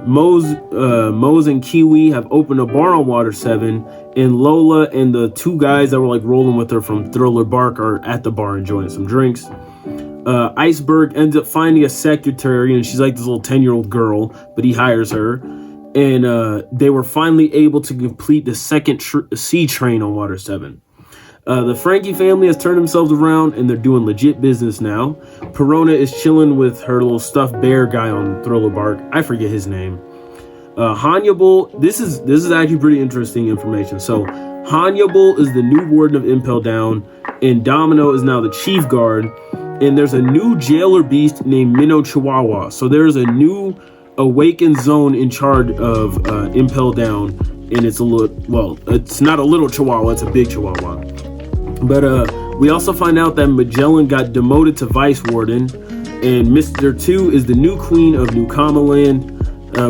[SPEAKER 1] Mose and Kiwi have opened a bar on Water 7, and Lola and the two guys that were like rolling with her from Thriller Bark are at the bar enjoying some drinks. Iceberg ends up finding a secretary, and she's like this little 10-year-old girl, but he hires her. And they were finally able to complete the second sea train on Water 7. The Frankie family has turned themselves around, and they're doing legit business now. Perona is chilling with her little stuffed bear guy on Thriller Bark. I forget his name. Hannibal, this is actually pretty interesting information. So Hannibal is the new warden of Impel Down, and Domino is now the chief guard. And there's a new jailer beast named Minnow Chihuahua. So there's a new awakened zone in charge of Impel Down, and it's it's not a little chihuahua, it's a big chihuahua. But we also find out that Magellan got demoted to vice warden, and Mr. 2 is the new queen of New Kama Land.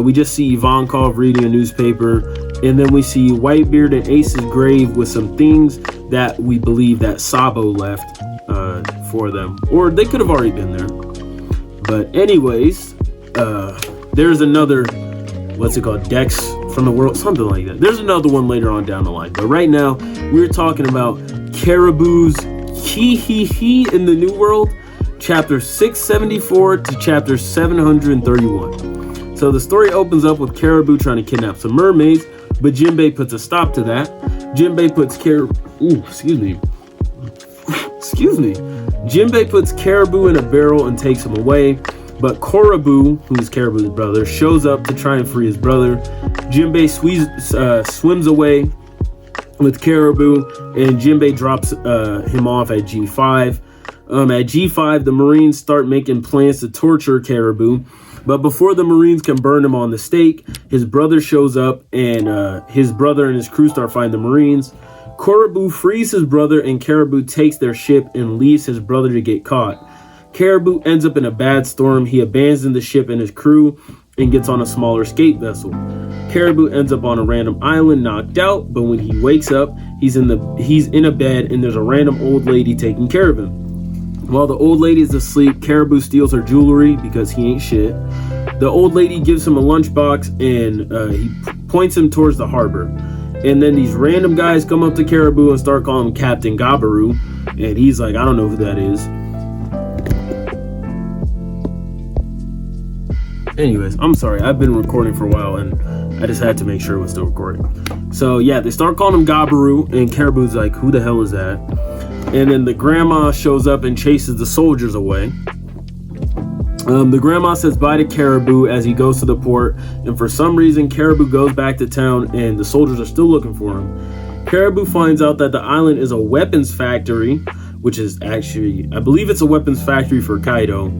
[SPEAKER 1] We just see Ivankov reading a newspaper, and then we see Whitebeard and Ace's grave with some things that we believe that Sabo left for them, or they could have already been there. But anyways, there's another, what's it called, Dex from the World, something like that. There's another one later on down the line, but right now we're talking about Caribous Kehihihi in the New World, chapter 674 to chapter 731. So the story opens up with Caribou trying to kidnap some mermaids, but Jinbe puts a stop to that. Jinbe puts Jinbe puts Caribou in a barrel and takes him away, but Korobu, who's Caribou's brother, shows up to try and free his brother. Jinbe swims away with Caribou, and Jinbe drops him off at G5. At G5, the Marines start making plans to torture Caribou, But before the Marines can burn him on the stake, his brother shows up, and his brother and his crew start fighting the Marines. Caribou frees his brother, and Caribou takes their ship and leaves his brother to get caught. Caribou ends up in a bad storm. He abandons the ship and his crew and gets on a smaller escape vessel. Caribou ends up on a random island knocked out, but when he wakes up, he's in a bed, and there's a random old lady taking care of him. While the old lady is asleep, Caribou steals her jewelry because he ain't shit. The old lady gives him a lunchbox, and he points him towards the harbor. And then these random guys come up to Caribou and start calling him Captain Gabaru, and he's like, I don't know who that is. Anyways, I'm sorry, I've been recording for a while, and I just had to make sure it was still recording. So yeah, they start calling him Gabaru, and Caribou's like, who the hell is that? And then the grandma shows up and chases the soldiers away. The grandma says bye to Caribou as he goes to the port, and for some reason Caribou goes back to town and the soldiers are still looking for him. Caribou finds out that the island is a weapons factory, which is actually, I believe it's a weapons factory for Kaido.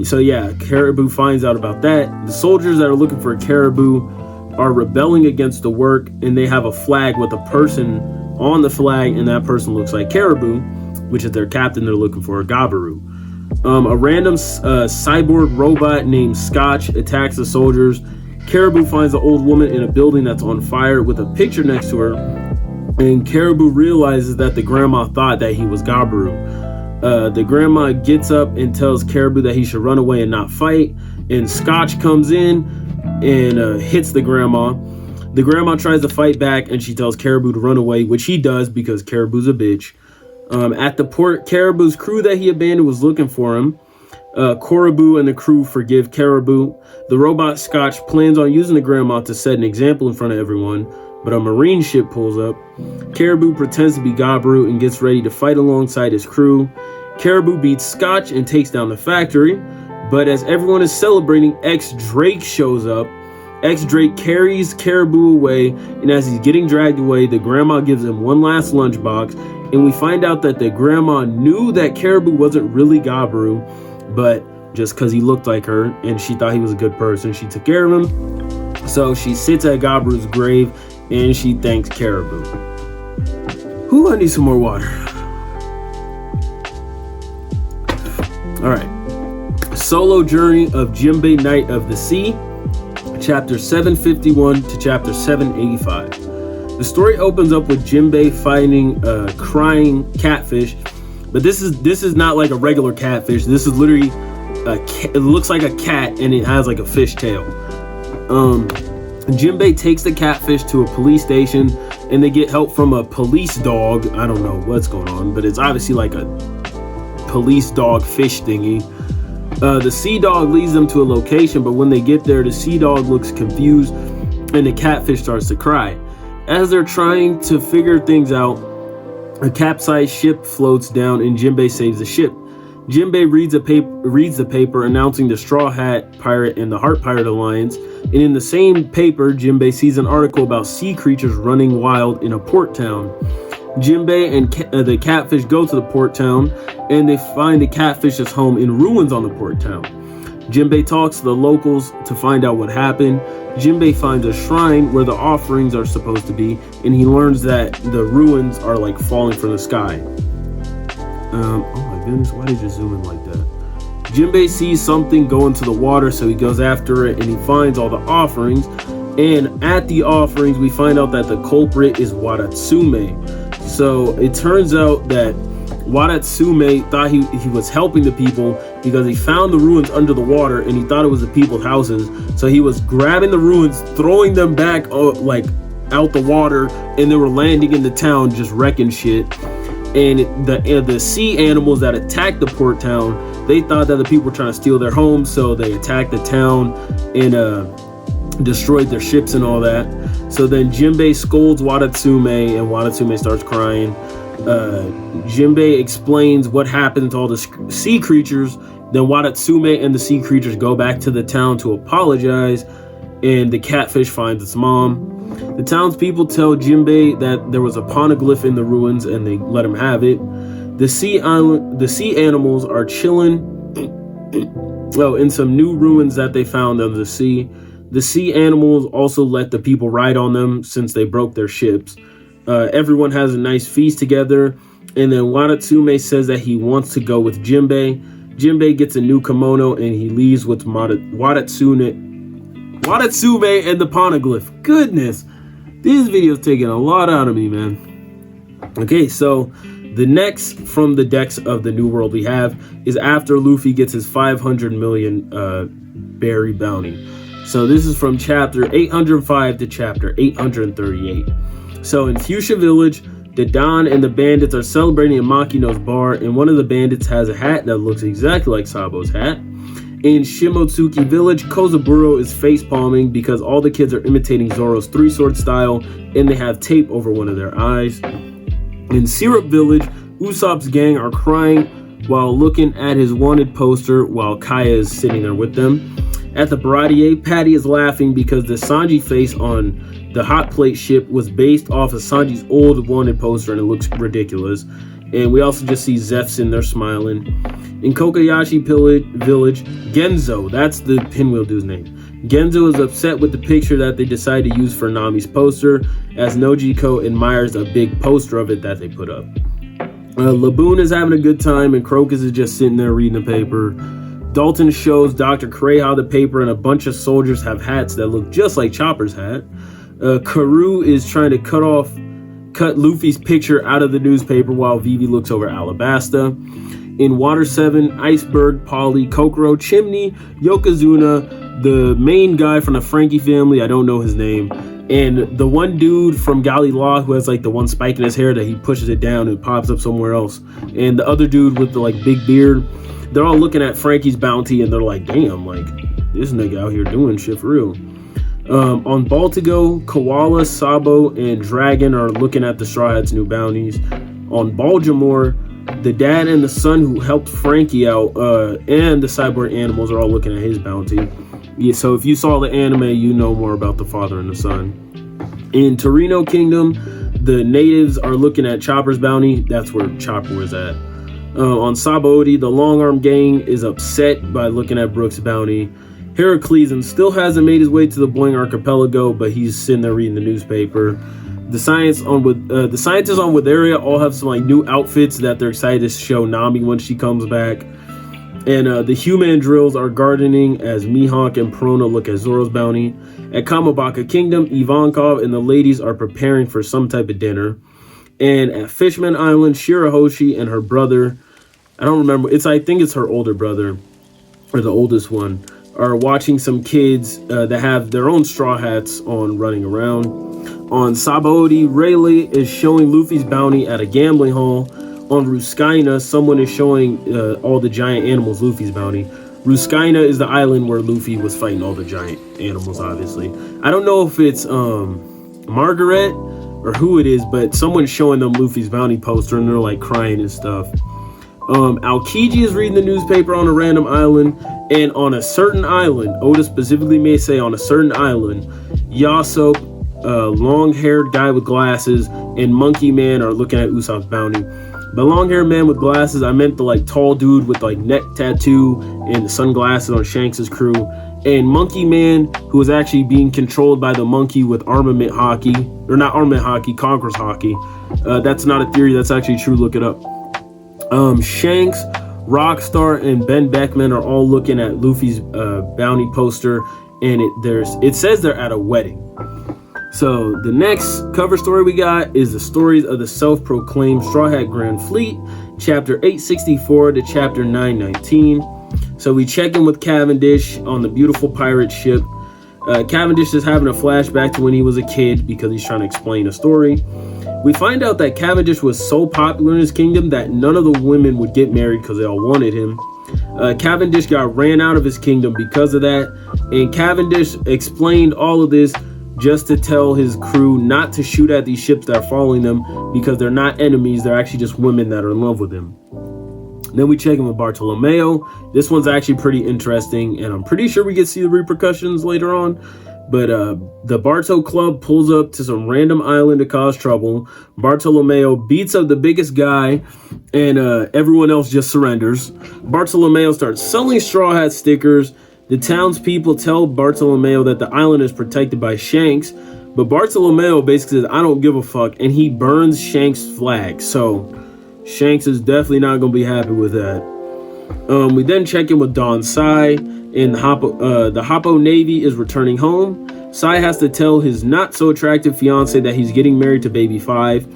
[SPEAKER 1] So yeah, Caribou finds out about that. The soldiers that are looking for Caribou are rebelling against the work, and they have a flag with a person on the flag, and that person looks like Caribou, which is their captain they're looking for, Gabaru. A random cyborg robot named Scotch attacks the soldiers. Caribou finds an old woman in a building that's on fire with a picture next to her, and Caribou realizes that the grandma thought that he was Gabaru. The grandma gets up and tells Caribou that he should run away and not fight, and Scotch comes in and hits the grandma. The grandma tries to fight back, and she tells Caribou to run away, which he does because Caribou's a bitch. At the port, Caribou's crew that he abandoned was looking for him. Caribou and the crew forgive Caribou. The robot Scotch plans on using the grandma to set an example in front of everyone, but a marine ship pulls up. Caribou pretends to be Gabaru and gets ready to fight alongside his crew. Caribou beats Scotch and takes down the factory, but as everyone is celebrating, X-Drake shows up. X-Drake carries Caribou away, and as he's getting dragged away, the grandma gives him one last lunchbox, and we find out that the grandma knew that Caribou wasn't really Gabaru, but just because he looked like her and she thought he was a good person, she took care of him. So she sits at Gabaru's grave and she thanks Caribou. Whew, I need some more water. Alright. Solo Journey of Jinbe, Knight of the Sea, chapter 751 to chapter 785. The story opens up with Jinbe fighting a crying catfish, but this is not like a regular catfish. This is literally it looks like a cat and it has like a fish tail. Jinbe takes the catfish to a police station, and they get help from a police dog. I don't know what's going on, but it's obviously like a police dog fish thingy. The sea dog leads them to a location, but when they get there, the sea dog looks confused and the catfish starts to cry. As they're trying to figure things out, a capsized ship floats down and Jinbe saves the ship. Jinbe reads the paper announcing the Straw Hat Pirate and the Heart Pirate Alliance, and in the same paper, Jinbe sees an article about sea creatures running wild in a port town. Jinbe and the catfish go to the port town, and they find the catfish's home in ruins on the port town. Jinbe talks to the locals to find out what happened. Jinbe finds a shrine where the offerings are supposed to be, and he learns that the ruins are like falling from the sky. Oh my goodness, why did you zoom in like that? Jinbe sees something go into the water, so he goes after it, and he finds all the offerings. And at the offerings, we find out that the culprit is Waratsume. So it turns out that Waratsume thought he was helping the people because he found the ruins under the water and he thought it was the people's houses. So he was grabbing the ruins, throwing them back like out the water, and they were landing in the town just wrecking shit. And the sea animals that attacked the port town, they thought that the people were trying to steal their homes, so they attacked the town and destroyed their ships and all that. So then Jinbe scolds Waratsume, and Waratsume starts crying. Jinbe explains what happened to all the sea creatures. Then Waratsume and the sea creatures go back to the town to apologize, and the catfish finds its mom. The townspeople tell Jinbe that there was a poneglyph in the ruins, and they let him have it. The sea animals are chilling in some new ruins that they found under the sea. The sea animals also let the people ride on them since they broke their ships. Everyone has a nice feast together, and then Wadatsume says that he wants to go with Jinbe. Jinbe gets a new kimono, and he leaves with Wadatsume and the poneglyph. Goodness, these videos taking a lot out of me, man. Okay, so the next from the decks of the New World we have is after Luffy gets his 500 million berry bounty. So this is from chapter 805 to chapter 838. So in Fuchsia Village, the Don and the bandits are celebrating in Makino's bar, and one of the bandits has a hat that looks exactly like Sabo's hat. In Shimotsuki Village, Kozaburo is face palming because all the kids are imitating Zoro's three-sword style, and they have tape over one of their eyes. In Syrup Village, Usopp's gang are crying while looking at his wanted poster while Kaya is sitting there with them. At the Baratier, Patty is laughing because the Sanji face on the hot plate ship was based off of Sanji's old wanted poster, and it looks ridiculous. And we also just see Zeph's sitting there smiling. In Kokoyashi Village, Genzo, that's the pinwheel dude's name. Genzo is upset with the picture that they decided to use for Nami's poster, as Nojiko admires a big poster of it that they put up. Laboon is having a good time, and Crocus is just sitting there reading the paper. Dalton shows Dr. Kureha the paper, and a bunch of soldiers have hats that look just like Chopper's hat. Karoo is trying to cut Luffy's picture out of the newspaper while Vivi looks over Alabasta. In Water 7, Iceberg, Polly, Kokoro, Chimney, Yokozuna, the main guy from the Frankie family, I don't know his name, and the one dude from Gali Law who has like the one spike in his hair that he pushes it down and it pops up somewhere else, and the other dude with the like big beard, they're all looking at Frankie's bounty and they're like, damn, like this nigga out here doing shit for real. On Baltigo, Koala, Sabo, and Dragon are looking at the Straw Hats' new bounties. On Baltimore, the dad and the son who helped Frankie out and the cyborg animals are all looking at his bounty. Yeah, so if you saw the anime, you know more about the father and the son. In Torino Kingdom, the natives are looking at Chopper's bounty. That's where Chopper was at. On Sabaody, the Long Arm Gang is upset by looking at Brooks' bounty. Heracles still hasn't made his way to the Boing Archipelago, but he's sitting there reading the newspaper. The scientists on Witheria all have some like new outfits that they're excited to show Nami when she comes back. And the human drills are gardening as Mihawk and Perona look at Zoro's bounty. At Kamabaka Kingdom, Ivankov and the ladies are preparing for some type of dinner. And at Fishman Island, Shirahoshi and her brother, I don't remember, I think it's her older brother, or the oldest one, are watching some kids that have their own straw hats on running around. On Sabaody, Rayleigh is showing Luffy's bounty at a gambling hall. On Ruskaina, someone is showing all the giant animals Luffy's bounty. Ruskaina is the island where Luffy was fighting all the giant animals, obviously. I don't know if it's Margaret or who it is, but someone's showing them Luffy's bounty poster and they're like crying and stuff. Aokiji is reading the newspaper on a random island, and on a certain island, Oda specifically may say on a certain island, Yasop, long-haired guy with glasses, and Monkey Man are looking at Usopp's bounty. By long-haired man with glasses, I meant the like tall dude with like neck tattoo and the sunglasses on Shanks' crew, and Monkey Man, who is actually being controlled by the monkey with armament hockey, or not armament hockey, Conqueror's hockey. That's not a theory, that's actually true, look it up. Shanks, Rockstar, and Ben Beckman are all looking at Luffy's bounty poster, and it says they're at a wedding. So the next cover story we got is the stories of the self-proclaimed Straw Hat Grand Fleet, chapter 864 to chapter 919. So we check in with Cavendish on the beautiful pirate ship. Cavendish is having a flashback to when he was a kid because he's trying to explain a story. We find out that Cavendish was so popular in his kingdom that none of the women would get married because they all wanted him. Cavendish got ran out of his kingdom because of that, and Cavendish explained all of this just to tell his crew not to shoot at these ships that are following them because they're not enemies, they're actually just women that are in love with him. Then we check in with Bartolomeo. This one's actually pretty interesting, and I'm pretty sure we get to see the repercussions later on. But the Barto Club pulls up to some random island to cause trouble. Bartolomeo beats up the biggest guy, and everyone else just surrenders. Bartolomeo starts selling Straw Hat stickers. The townspeople tell Bartolomeo that the island is protected by Shanks, but Bartolomeo basically says, I don't give a fuck, and he burns Shanks' flag. So Shanks is definitely not going to be happy with that. We then check in with Don Sai, and the Hoppo Navy is returning home. Sai has to tell his not-so-attractive fiance that he's getting married to Baby 5.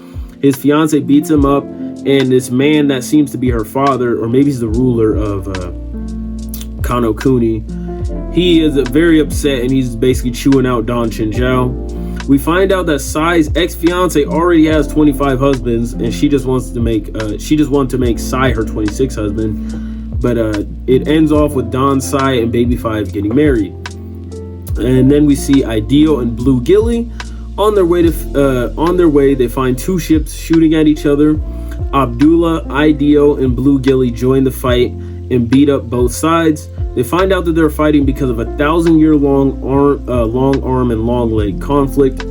[SPEAKER 1] His fiance beats him up, and this man that seems to be her father, or maybe he's the ruler of Kano Kuni, he is very upset, and he's basically chewing out Don Chinjiao. We find out that Sai's ex-fiance already has 25 husbands, and she just wanted to make Sai her 26th husband. But it ends off with Don Sai and Baby 5 getting married. And then we see Ideal and Blue Gilly on their way. They find two ships shooting at each other. Abdullah, Ideal, and Blue Gilly join the fight and beat up both sides. They find out that they're fighting because of a 1,000-year-long long arm and long leg conflict.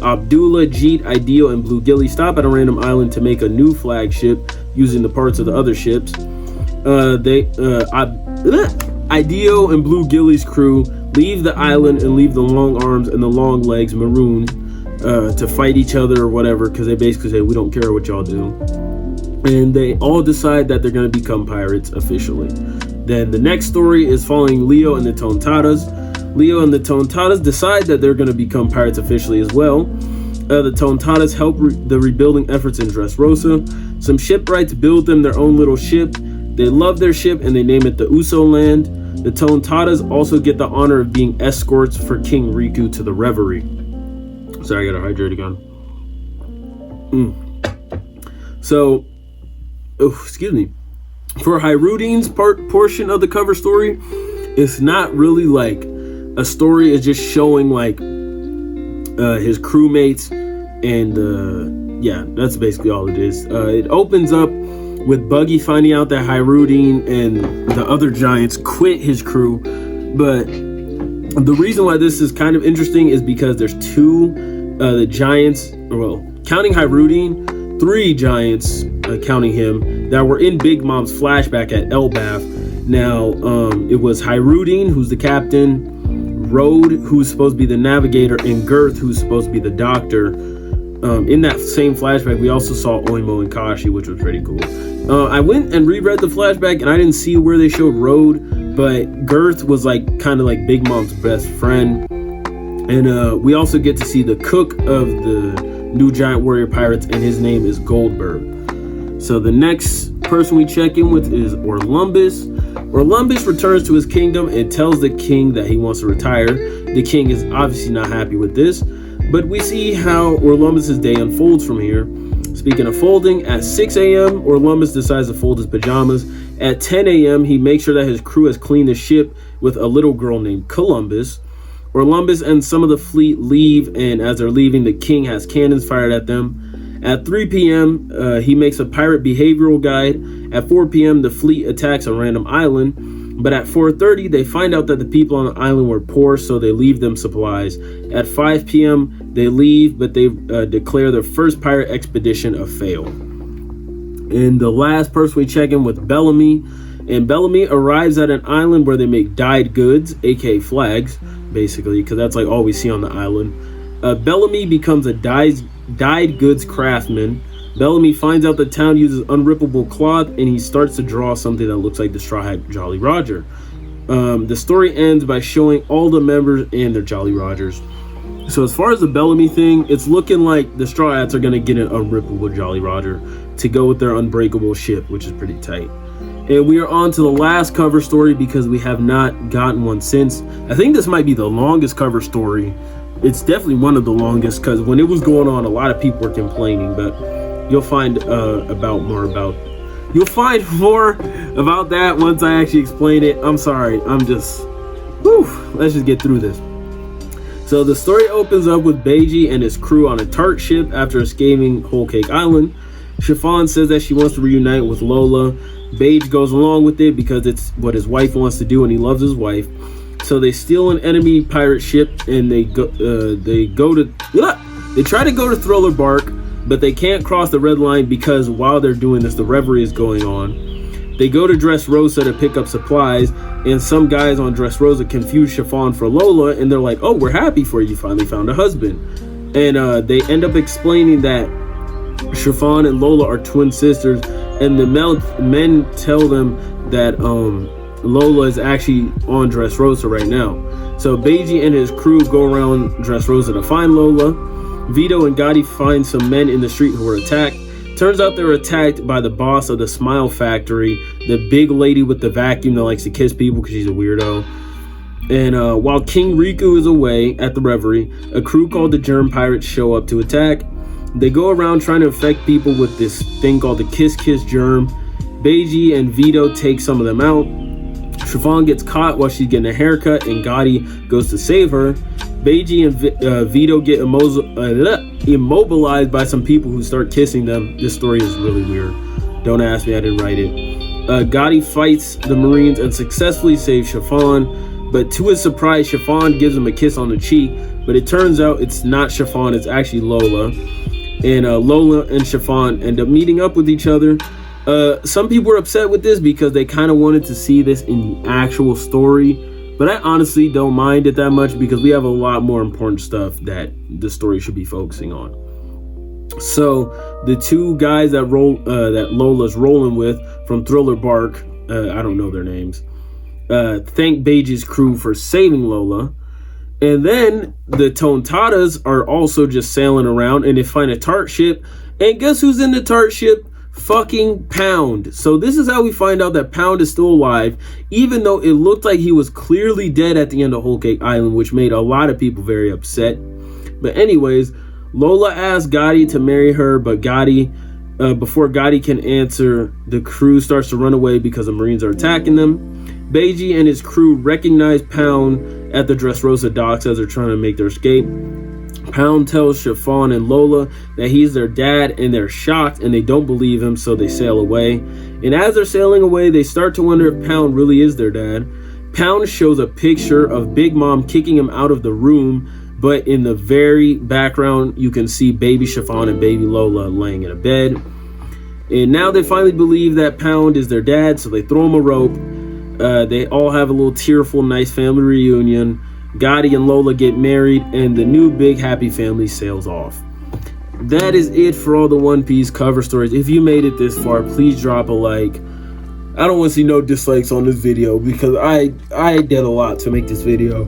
[SPEAKER 1] Abdullah, Jeet, Ideal, and Blue Gilly stop at a random island to make a new flagship using the parts of the other ships. Ideal and Blue Gilly's crew leave the island and leave the long arms and the long legs marooned to fight each other or whatever, because they basically say, we don't care what y'all do. And they all decide that they're going to become pirates officially. Then the next story is following Leo and the Tontatas. Leo and the Tontatas decide that they're going to become pirates officially as well. The Tontatas help the rebuilding efforts in Dressrosa. Some shipwrights build them their own little ship. They love their ship and they name it the Uso Land. The Tontatas also get the honor of being escorts for King Riku to the Reverie. Sorry, I gotta hydrate again. So, excuse me. For Hyrudine's portion of the cover story, it's not really like a story. It's just showing like his crewmates, and yeah, that's basically all it is. It opens up with Buggy finding out that Hyrudine and the other giants quit his crew. But the reason why this is kind of interesting is because there's the giants, well, counting Hyrudine, 3 giants, counting him, that were in Big Mom's flashback at Elbaf. Now, it was Hyrudine, who's the captain, Road, who's supposed to be the navigator, and Girth, who's supposed to be the doctor. In that same flashback, we also saw Oimo and Kashi, which was pretty cool. I went and reread the flashback, and I didn't see where they showed Road, but Girth was like kind of like Big Mom's best friend. And we also get to see the cook of the new giant warrior pirates, and his name is Goldberg. So the next person we check in with is Orlumbus. Orlumbus returns to his kingdom and tells the king that he wants to retire. The king is obviously not happy with this, but we see how Orlumbus' day unfolds from here. Speaking of folding, at 6 a.m., Orlumbus decides to fold his pajamas. At 10 a.m., he makes sure that his crew has cleaned the ship with a little girl named Columbus. Orlumbus and some of the fleet leave, and as they're leaving, the king has cannons fired at them. At 3 p.m., he makes a pirate behavioral guide. At 4 p.m., the fleet attacks a random island. But at 4:30, they find out that the people on the island were poor, so they leave them supplies. At 5 p.m., they leave, but they declare their first pirate expedition a fail. And the last person we check in with Bellamy. And Bellamy arrives at an island where they make dyed goods, aka flags, basically, because that's like all we see on the island. Bellamy becomes a dyed goods craftsman. Bellamy finds out the town uses unrippable cloth, and he starts to draw something that looks like the Straw Hat Jolly Roger. The story ends by showing all the members and their Jolly Rogers. So as far as the Bellamy thing, it's looking like the Straw Hats are going to get an unrippable Jolly Roger to go with their unbreakable ship, which is pretty tight. And we are on to the last cover story because we have not gotten one since. I think this might be the longest cover story. It's definitely one of the longest because when it was going on, a lot of people were complaining, but you'll find more about that once I actually explain it. I'm sorry. Let's just get through this. So the story opens up with Beiji and his crew on a tart ship after escaping Whole Cake Island. Chiffon says that she wants to reunite with Lola. Beige goes along with it because it's what his wife wants to do and he loves his wife. So they steal an enemy pirate ship and they try to go to Thriller Bark, but they can't cross the red line because while they're doing this, the reverie is going on. They go to Dressrosa to pick up supplies, and some guys on Dressrosa confuse Chiffon for Lola, and they're like, oh, we're happy for you, finally found a husband. And they end up explaining that Chiffon and Lola are twin sisters, and the men tell them that Lola is actually on Dressrosa right now. So Beiji and his crew go around Dressrosa to find Lola. Vito and Gotti find some men in the street who were attacked. Turns out they were attacked by the boss of the Smile Factory, the big lady with the vacuum that likes to kiss people because she's a weirdo. And while King Riku is away at the reverie, a crew called the Germ Pirates show up to attack. They go around trying to infect people with this thing called the Kiss Kiss Germ. Beiji and Vito take some of them out. Chiffon gets caught while she's getting a haircut, and Gotti goes to save her. Beiji and Vito get immobilized by some people who start kissing them. This story is really weird. Don't ask me, I didn't write it. Gotti fights the Marines and successfully saves Chiffon, but to his surprise, Chiffon gives him a kiss on the cheek, but it turns out it's not Chiffon, it's actually Lola. And Lola and Chiffon end up meeting up with each other. Some people were upset with this because they kind of wanted to see this in the actual story. But I honestly don't mind it that much because we have a lot more important stuff that the story should be focusing on. So the two guys that Lola's rolling with from Thriller Bark, I don't know their names, thank Beiji's crew for saving Lola. And then the Tontadas are also just sailing around and they find a tart ship. And guess who's in the tart ship? Fucking Pound. So this is how we find out that Pound is still alive, even though it looked like he was clearly dead at the end of Whole Cake Island, which made a lot of people very upset. But anyways, Lola asks Gotti to marry her, but before Gotti can answer, the crew starts to run away because the Marines are attacking them. Beiji and his crew recognize Pound at the Dressrosa docks as they're trying to make their escape. Pound tells Chiffon and Lola that he's their dad, and they're shocked and they don't believe him, so they sail away. And as they're sailing away, they start to wonder if Pound really is their dad. Pound shows a picture of Big Mom kicking him out of the room, but in the very background you can see baby Chiffon and baby Lola laying in a bed. And now they finally believe that Pound is their dad, so they throw him a rope. They all have a little tearful, nice family reunion. Gotti and Lola get married, and the new big happy family sails off. That is it for all the One Piece cover stories. If you made it this far, please drop a like. I don't want to see no dislikes on this video because I did a lot to make this video.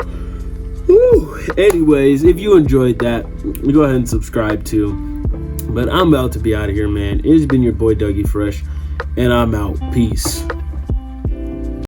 [SPEAKER 1] Woo. Anyways, if you enjoyed that, go ahead and subscribe too. But I'm about to be out of here, man. It's been your boy Dougie Fresh, and I'm out. Peace.